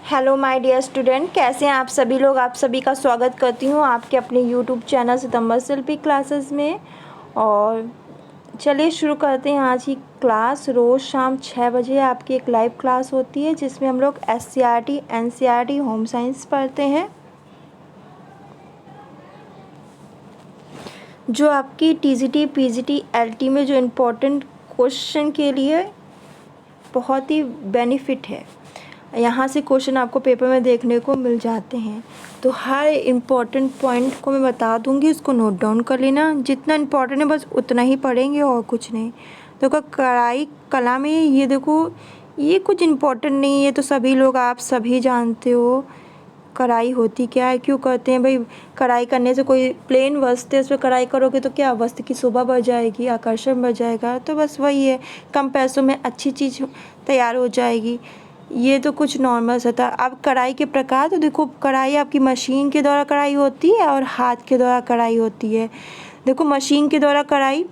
Hello my dear student, कैसे हैं आप सभी लोग। आप सभी का स्वागत करती हूँ आपके अपने यूट्यूब चैनल सितंबर शिल्पी क्लासेस में। और चलिए शुरू करते हैं आज की क्लास। रोज़ शाम 6 बजे आपकी एक लाइव क्लास होती है जिसमें हम लोग SCERT NCERT होम साइंस पढ़ते हैं, जो आपकी TGT PGT LT में जो इम्पोर्टेंट क्वेश्चन के लिए बहुत ही बेनिफिट है। यहाँ से क्वेश्चन आपको पेपर में देखने को मिल जाते हैं, तो हर इम्पोर्टेंट पॉइंट को मैं बता दूँगी, उसको नोट डाउन कर लेना। जितना इम्पोर्टेंट है बस उतना ही पढ़ेंगे और कुछ नहीं। देखो कढ़ाई कला में ये देखो, ये कुछ इम्पोर्टेंट नहीं है, तो सभी लोग आप सभी जानते हो कढ़ाई होती क्या है, क्यों करते हैं भाई। कढ़ाई करने से कोई प्लेन वस्त्र है उस पर कढ़ाई करोगे तो क्या वस्त्र की शोभा बढ़ जाएगी, आकर्षण बढ़ जाएगा। तो बस वही है, कम पैसों में अच्छी चीज़ तैयार हो जाएगी। ये तो कुछ नॉर्मल सा था। अब कढ़ाई के प्रकार, तो देखो कढ़ाई आपकी मशीन के द्वारा कढ़ाई होती है और हाथ के द्वारा कढ़ाई होती है। देखो मशीन के द्वारा कढ़ाई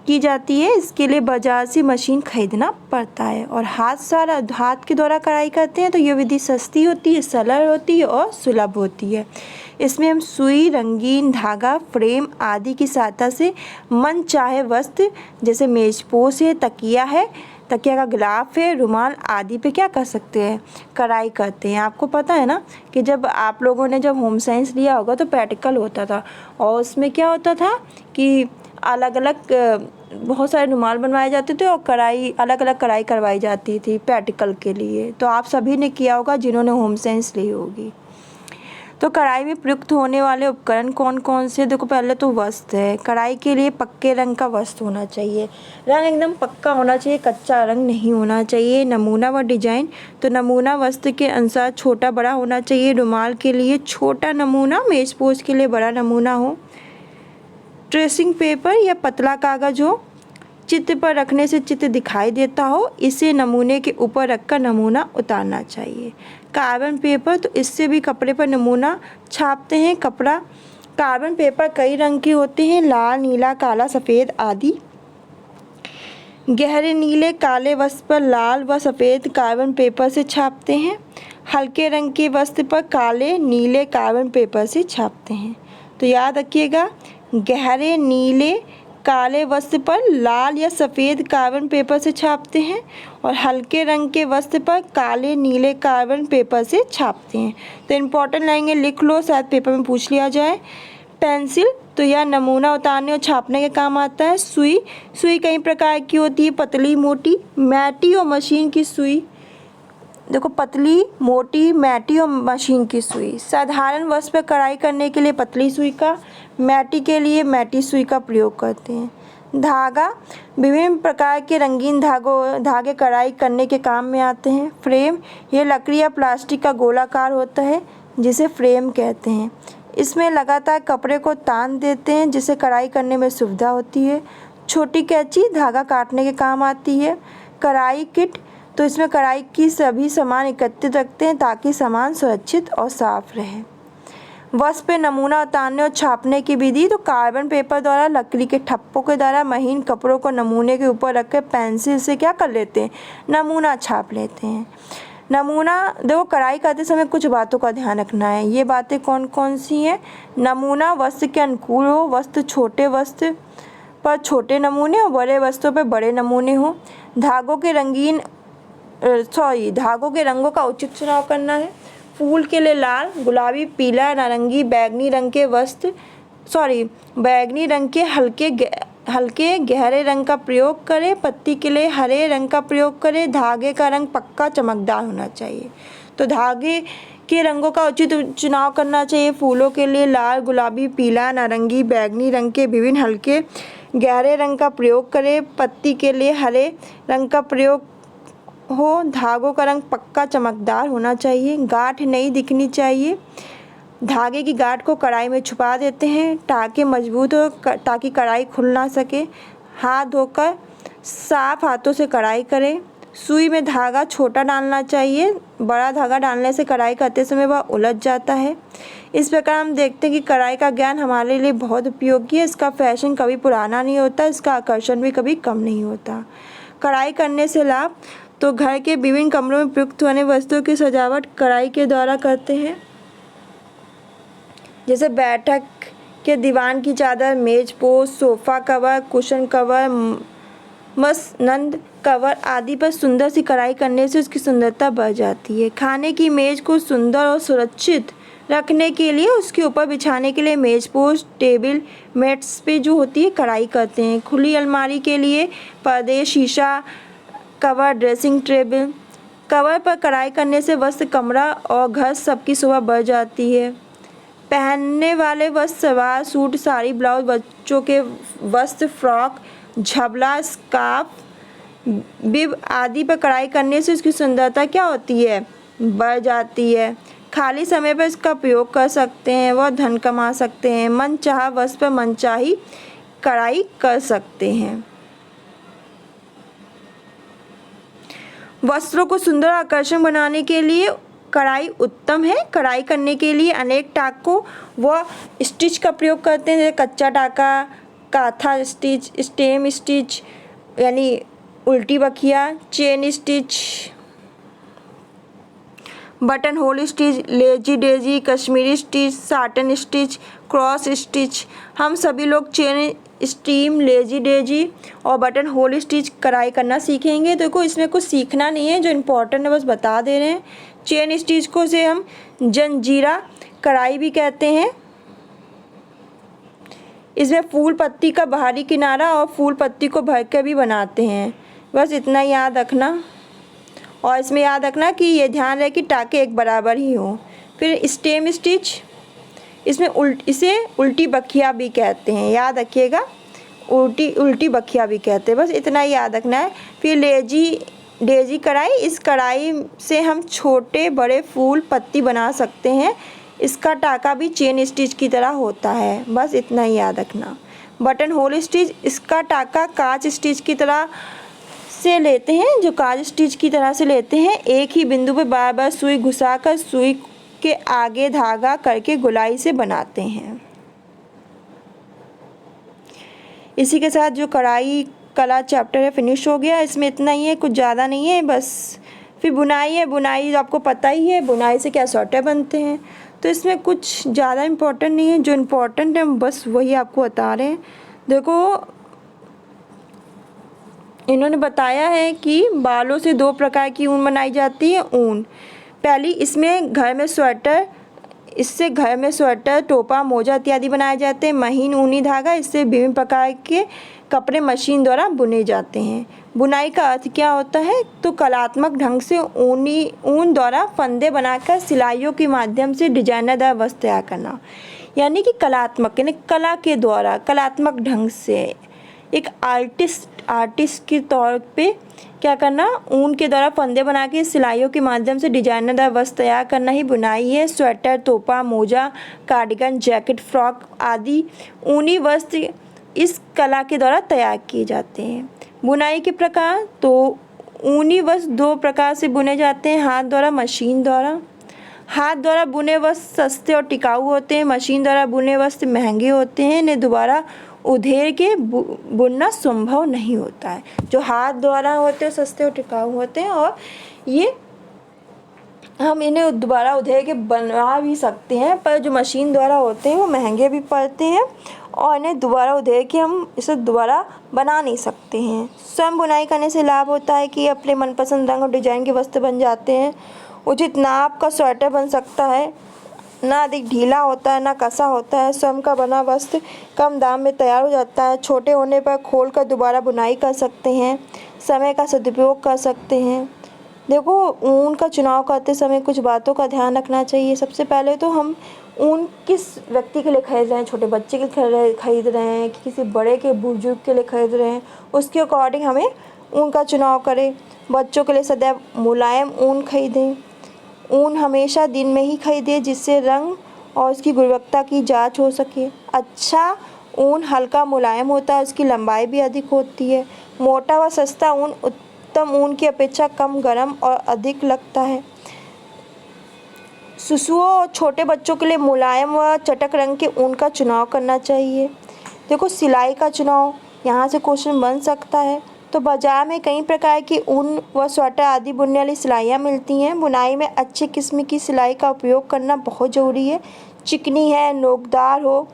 की जाती है, इसके लिए बाजार से मशीन खरीदना पड़ता है। और हाथ के द्वारा कढ़ाई करते हैं तो ये विधि सस्ती होती है, सरल होती है और सुलभ होती है। इसमें हम सुई, रंगीन धागा, फ्रेम आदि की सहायता से मन चाहे वस्त्र जैसे मेजपोश है, तकिया का गिलाफ है, रुमाल आदि पे क्या कर सकते हैं, कढ़ाई करते हैं। आपको पता है ना कि जब आप लोगों ने जब होम साइंस लिया होगा तो प्रैक्टिकल होता था, और उसमें क्या होता था कि अलग अलग बहुत सारे रुमाल बनवाए जाते थे और कढ़ाई अलग अलग कढ़ाई करवाई जाती थी प्रैक्टिकल के लिए। तो आप सभी ने किया होगा जिन्होंने होम साइंस ली होगी। तो कढ़ाई में प्रयुक्त होने वाले उपकरण कौन कौन से, देखो पहले तो वस्त्र है। कढ़ाई के लिए पक्के रंग का वस्त्र होना चाहिए, रंग एकदम पक्का होना चाहिए, कच्चा रंग नहीं होना चाहिए। नमूना व डिजाइन, तो नमूना वस्त्र के अनुसार छोटा बड़ा होना चाहिए। रुमाल के लिए छोटा नमूना, मेजपोश के लिए बड़ा नमूना हो। ट्रेसिंग पेपर या पतला कागज हो, चित्र पर रखने से चित्र दिखाई देता हो, इसे नमूने के ऊपर रखकर नमूना उतारना चाहिए। कार्बन पेपर, तो इससे भी कपड़े पर नमूना छापते हैं। कपड़ा कार्बन पेपर कई रंग के होते हैं, लाल, नीला, काला, सफ़ेद आदि। गहरे नीले काले वस्त्र पर लाल व सफ़ेद कार्बन पेपर से छापते हैं। हल्के रंग के वस्त्र पर काले नीले कार्बन पेपर से छापते हैं। तो याद रखिएगा, गहरे नीले काले वस्त्र पर लाल या सफ़ेद कार्बन पेपर से छापते हैं और हल्के रंग के वस्त्र पर काले नीले कार्बन पेपर से छापते हैं। तो इम्पोर्टेंट लाइनें लिख लो, शायद पेपर में पूछ लिया जाए। पेंसिल, तो यह नमूना उतारने और छापने के काम आता है। सुई कई प्रकार की होती है, पतली, मोटी, मैटी और मशीन की सुई। देखो पतली, मोटी, मैटी और मशीन की सुई। साधारण वस्त्र पर कढ़ाई करने के लिए पतली सुई का, मैटी के लिए मैटी सुई का प्रयोग करते हैं। धागा, विभिन्न प्रकार के रंगीन धागे कढ़ाई करने के काम में आते हैं। फ्रेम, ये लकड़ी या प्लास्टिक का गोलाकार होता है जिसे फ्रेम कहते हैं। इसमें लगातार कपड़े को तान देते हैं जिससे कढ़ाई करने में सुविधा होती है। छोटी कैंची धागा काटने के काम आती है। कढ़ाई किट, तो इसमें कढ़ाई की सभी सामान एकत्रित रखते हैं ताकि सामान सुरक्षित और साफ रहे। वस्त्र पे नमूना उतारने और छापने की विधि, तो कार्बन पेपर द्वारा लकड़ी के ठप्पों के द्वारा महीन कपड़ों को नमूने के ऊपर रखकर पेंसिल से क्या कर लेते हैं, नमूना छाप लेते हैं। नमूना, देखो कढ़ाई करते समय कुछ बातों का ध्यान रखना है। ये बातें कौन कौन सी हैं। नमूना वस्त्र के अनुकूल हो, छोटे वस्त्र पर छोटे नमूने और बड़े वस्त्रों पर बड़े नमूने हों। धागों के रंगों का उचित चुनाव करना है। फूल के लिए लाल, गुलाबी, पीला, नारंगी, बैगनी रंग के हल्के गहरे रंग का प्रयोग करें। पत्ती के लिए हरे रंग का प्रयोग करें। धागे का रंग पक्का चमकदार होना चाहिए, तो धागे के रंगों का उचित चुनाव करना चाहिए। फूलों के लिए लाल, गुलाबी, पीला, नारंगी, बैगनी रंग के विभिन्न हल्के गहरे रंग का प्रयोग करें। पत्ती के लिए हरे रंग का प्रयोग हो। धागों का रंग पक्का चमकदार होना चाहिए। गांठ नहीं दिखनी चाहिए। धागे की गांठ को कढ़ाई में छुपा देते हैं। टाँके मजबूत हो ताकि कढ़ाई खुल ना सके। हाथ धोकर साफ हाथों से कढ़ाई करें। सुई में धागा छोटा डालना चाहिए, बड़ा धागा डालने से कढ़ाई करते समय वह उलझ जाता है। इस प्रकार हम देखते हैं कि कढ़ाई का ज्ञान हमारे लिए बहुत उपयोगी है। इसका फैशन कभी पुराना नहीं होता, इसका आकर्षण भी कभी कम नहीं होता। कढ़ाई करने से लाभ, तो घर के विभिन्न कमरों में प्रयुक्त होने वस्तुओं की सजावट कढ़ाई के द्वारा करते हैं। जैसे बैठक के दीवान की चादर, मेज पोस्ट, सोफ़ा कवर, कुशन कवर, मसनद कवर आदि पर सुंदर सी कढ़ाई करने से उसकी सुंदरता बढ़ जाती है। खाने की मेज को सुंदर और सुरक्षित रखने के लिए उसके ऊपर बिछाने के लिए मेज पोस्ट, टेबल मैट्स पे जो होती है कढ़ाई करते हैं। खुली अलमारी के लिए पर्दे, शीशा कवर, ड्रेसिंग टेबल कवर पर कढ़ाई करने से वस्त्र, कमरा और घर सबकी शोभा बढ़ जाती है। पहनने वाले वस्त्र, सलवार सूट, साड़ी, ब्लाउज, बच्चों के वस्त्र, फ्रॉक, झबला, स्कार्फ, बिब आदि पर कढ़ाई करने से उसकी सुंदरता क्या होती है, बढ़ जाती है। खाली समय पर इसका प्रयोग कर सकते हैं, वह धन कमा सकते हैं। मन चाहा वस्त्र पर मनचाही कढ़ाई कर सकते हैं। वस्त्रों को सुंदर और आकर्षक बनाने के लिए कढ़ाई उत्तम है। कढ़ाई करने के लिए अनेक टाकों व स्टिच का प्रयोग करते हैं, जैसे कच्चा टाका, काथा स्टिच, स्टेम स्टिच यानी उल्टी बखिया, chain stitch, buttonhole stitch, lazy daisy, Kashmiri stitch, satin stitch, cross stitch. हम सभी लोग चेन स्टीम, लेजी डेजी और बटन होल स्टिच कढ़ाई करना सीखेंगे। देखो इसमें कुछ सीखना नहीं है, जो इम्पोर्टेंट है बस बता दे रहे हैं। चेन स्टिच को से हम जंजीरा कढ़ाई भी कहते हैं। इसमें फूल पत्ती का बाहरी किनारा और फूल पत्ती को भरकर भी बनाते हैं। बस इतना याद रखना, और इसमें याद रखना कि ये ध्यान रहे कि टाके एक बराबर ही हो। फिर स्टेम स्टिच, इसमें इसे उल्टी बखिया भी कहते हैं, याद रखिएगा, उल्टी बखिया भी कहते हैं, बस इतना ही याद रखना है। फिर लेजी डेजी कढ़ाई, इस कढ़ाई से हम छोटे बड़े फूल पत्ती बना सकते हैं। इसका टाका भी चेन स्टिच की तरह होता है, बस इतना ही याद रखना। बटन होल स्टिच, इसका टाका काज स्टिच की तरह से लेते हैं, जो काज स्टिच की तरह से लेते हैं। एक ही बिंदु पर बार बार सुई घुसाकर सुई के आगे धागा करके गोलाई से बनाते हैं। इसी के साथ जो कढ़ाई कला चैप्टर है फिनिश हो गया। इसमें इतना ही है, कुछ ज़्यादा नहीं है बस। फिर बुनाई है, बुनाई आपको पता ही है, बुनाई से क्या स्वेटर बनते हैं, तो इसमें कुछ ज़्यादा इम्पोर्टेंट नहीं है। जो इम्पोर्टेंट है बस वही आपको बता रहे हैं। देखो इन्होंने बताया है कि बालों से 2 प्रकार की ऊन बनाई जाती है। ऊन पहली, इसमें घर में स्वेटर, टोपा, मोजा इत्यादि बनाए जाते हैं। महीन ऊनी धागा, इससे विभिन्न प्रकार के कपड़े मशीन द्वारा बुने जाते हैं। बुनाई का अर्थ क्या होता है, तो कलात्मक ढंग से ऊन द्वारा फंदे बनाकर सिलाइयों के माध्यम से डिजाइनरदार वस्त्र तैयार करना, यानी कि कलात्मक यानी कला के द्वारा कलात्मक ढंग से एक आर्टिस्ट के तौर पे क्या करना, ऊन के द्वारा फंदे बना के सिलाइयों के माध्यम से डिजाइनरदार वस्त्र तैयार करना ही बुनाई है। स्वेटर, टोपा, मोजा, कार्डिगन, जैकेट, फ्रॉक आदि ऊनी वस्त्र इस कला के द्वारा तैयार किए जाते हैं। बुनाई के प्रकार, तो ऊनी वस्त्र 2 प्रकार से बुने जाते हैं, हाथ द्वारा, मशीन द्वारा। हाथ द्वारा बुने वस्त्र सस्ते और टिकाऊ होते हैं, मशीन द्वारा बुने वस्त्र महंगे होते हैं। इन्हें दोबारा उधेड़ के बुनना संभव नहीं होता है। जो हाथ द्वारा होते हैं सस्ते और टिकाऊ होते हैं, और ये हम इन्हें दोबारा उधेड़ के बना भी सकते हैं, पर जो मशीन द्वारा होते हैं वो महंगे भी पड़ते हैं, और इन्हें दोबारा उधेड़ के हम इसे दोबारा बना नहीं सकते हैं। स्वयं बुनाई करने से लाभ होता है कि अपने मनपसंद रंग और डिजाइन के वस्त्र बन जाते हैं। उचित नाप का स्वेटर बन सकता है, ना अधिक ढीला होता है ना कसा होता है। स्वयं का बना वस्त्र कम दाम में तैयार हो जाता है। छोटे होने पर खोल कर दोबारा बुनाई कर सकते हैं। समय का सदुपयोग कर सकते हैं। देखो ऊन का चुनाव करते समय कुछ बातों का ध्यान रखना चाहिए। सबसे पहले तो हम ऊन किस व्यक्ति के लिए खरीद रहे हैं, छोटे बच्चे के खरीद रहे हैं कि किसी बड़े के बुजुर्ग के लिए खरीद रहे हैं, उसके अकॉर्डिंग हमें ऊन का चुनाव करें। बच्चों के लिए सदैव मुलायम ऊन खरीदें। ऊन हमेशा दिन में ही खरीदें जिससे रंग और उसकी गुणवत्ता की जांच हो सके। अच्छा ऊन हल्का मुलायम होता है, उसकी लंबाई भी अधिक होती है। मोटा व सस्ता ऊन उत्तम ऊन की अपेक्षा कम गर्म और अधिक लगता है। शिशुओं और छोटे बच्चों के लिए मुलायम व चटक रंग के ऊन का चुनाव करना चाहिए। देखो सिलाई का चुनाव यहाँ से क्वेश्चन बन सकता है, तो बाज़ार में कई प्रकार की ऊन व स्वेटर आदि बुनने वाली सिलाइयाँ मिलती हैं। बुनाई में अच्छे किस्म की सिलाई का उपयोग करना बहुत ज़रूरी है। चिकनी है, नोकदार हो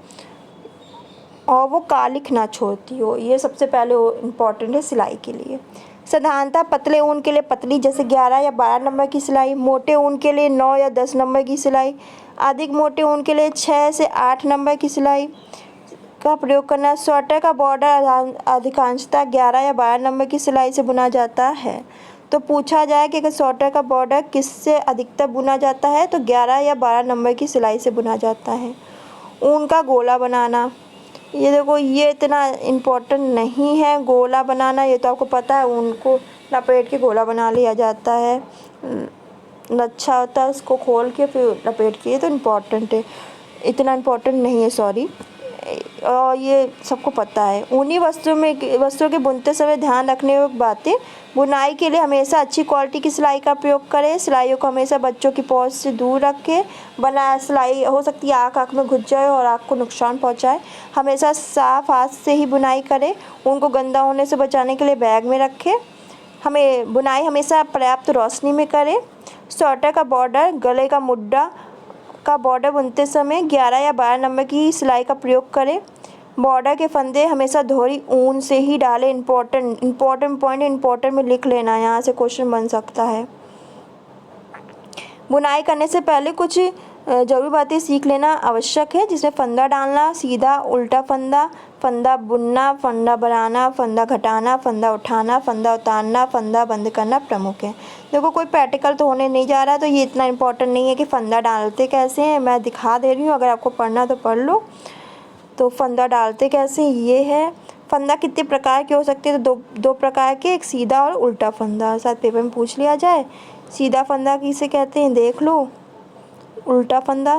और वो कालिख ना छोड़ती हो, ये सबसे पहले इम्पॉर्टेंट है सिलाई के लिए। साधारणतः पतले ऊन के लिए पतली जैसे 11 या 12 नंबर की सिलाई, मोटे ऊन के लिए 9 या 10 नंबर की सिलाई, अधिक मोटे ऊन के लिए 6 से 8 नंबर की सिलाई का प्रयोग करना। स्वेटर का बॉर्डर अधिकांशतः 11 या 12 नंबर की सिलाई से बुना जाता है। तो पूछा जाए कि अगर स्वेटर का बॉर्डर किससे अधिकतर बुना जाता है, तो 11 या 12 नंबर की सिलाई से बुना जाता है। ऊन का गोला बनाना, ये देखो ये इतना इम्पोर्टेंट नहीं है। गोला बनाना ये तो आपको पता है, ऊन को लपेट के गोला बना लिया जाता है। लच्छा होता है, उसको खोल के फिर लपेट के, ये तो इम्पोर्टेंट है, इतना इम्पोर्टेंट नहीं है, सॉरी। और ये सबको पता है। ऊनी वस्त्रों के बुनते समय ध्यान रखने योग्य बातें। बुनाई के लिए हमेशा अच्छी क्वालिटी की सिलाई का प्रयोग करें। सिलाइयों को हमेशा बच्चों की पहुंच से दूर रखें। बनाया सिलाई हो सकती है आँख में घुस जाए और आँख को नुकसान पहुंचाए। हमेशा साफ हाथ से ही बुनाई करें। ऊन को गंदा होने से बचाने के लिए बैग में रखें। हमें बुनाई हमेशा पर्याप्त रोशनी में करें। स्वेटर का बॉर्डर, गले का मुड्ढा का बॉर्डर बुनते समय 11 या 12 नंबर की सिलाई का प्रयोग करें। बॉर्डर के फंदे हमेशा दोहरी ऊन से ही डालें। इम्पोर्टेंट पॉइंट इम्पोर्टेंट में लिख लेना, यहाँ से क्वेश्चन बन सकता है। बुनाई करने से पहले कुछ ज़रूरी बातें सीख लेना आवश्यक है, जिसमें फंदा डालना, सीधा उल्टा फंदा, फंदा बुनना, फंदा बनाना, फंदा घटाना, फंदा उठाना, फंदा उतारना, फंदा बंद करना प्रमुख है। देखो कोई प्रैक्टिकल तो होने नहीं जा रहा, तो ये इतना इम्पोर्टेंट नहीं है कि फ़ंदा डालते कैसे हैं, मैं दिखा दे रही हूँ, अगर आपको पढ़ना तो पढ़ लो। तो फंदा डालते कैसे ये है। फंदा कितने प्रकार के हो सकते हैं, तो दो प्रकार के, एक सीधा और उल्टा फंदा। शायद पेपर में पूछ लिया जाए। सीधा फंदा किसे कहते हैं देख लो। उल्टा फंदा,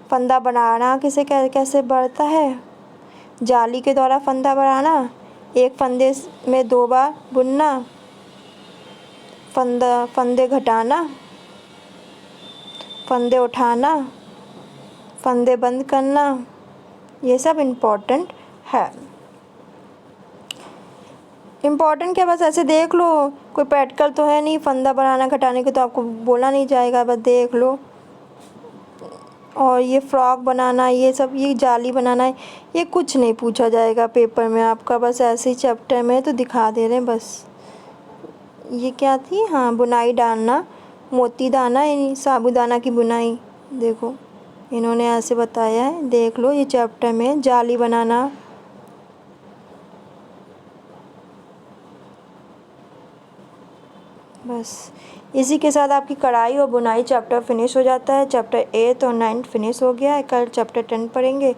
फंदा बनाना कैसे बढ़ता है, जाली के द्वारा फंदा बनाना, एक फंदे में 2 बार बुनना, फंदे घटाना, फंदे उठाना, फंदे बंद करना, ये सब इम्पोर्टेंट है। इम्पोर्टेंट क्या, बस ऐसे देख लो, कोई प्रैक्टिकल तो है नहीं। फंदा बनाना घटाने के तो आपको बोला नहीं जाएगा, बस देख लो। और ये फ्रॉक बनाना, ये सब, ये जाली बनाना है, ये कुछ नहीं पूछा जाएगा पेपर में आपका, बस ऐसे ही चैप्टर में तो दिखा दे रहे हैं बस। ये क्या थी, हाँ, बुनाई डालना, मोती दाना यानी साबूदाना की बुनाई। देखो इन्होंने ऐसे बताया है, देख लो ये चैप्टर में। जाली बनाना, बस इसी के साथ आपकी कढ़ाई और बुनाई चैप्टर फिनिश हो जाता है। चैप्टर 8 और 9 फिनिश हो गया है। कल चैप्टर 10 पढ़ेंगे।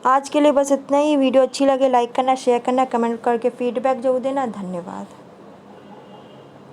आज के लिए बस इतना ही। वीडियो अच्छी लगे लाइक करना, शेयर करना, कमेंट करके फीडबैक जरूर देना। धन्यवाद।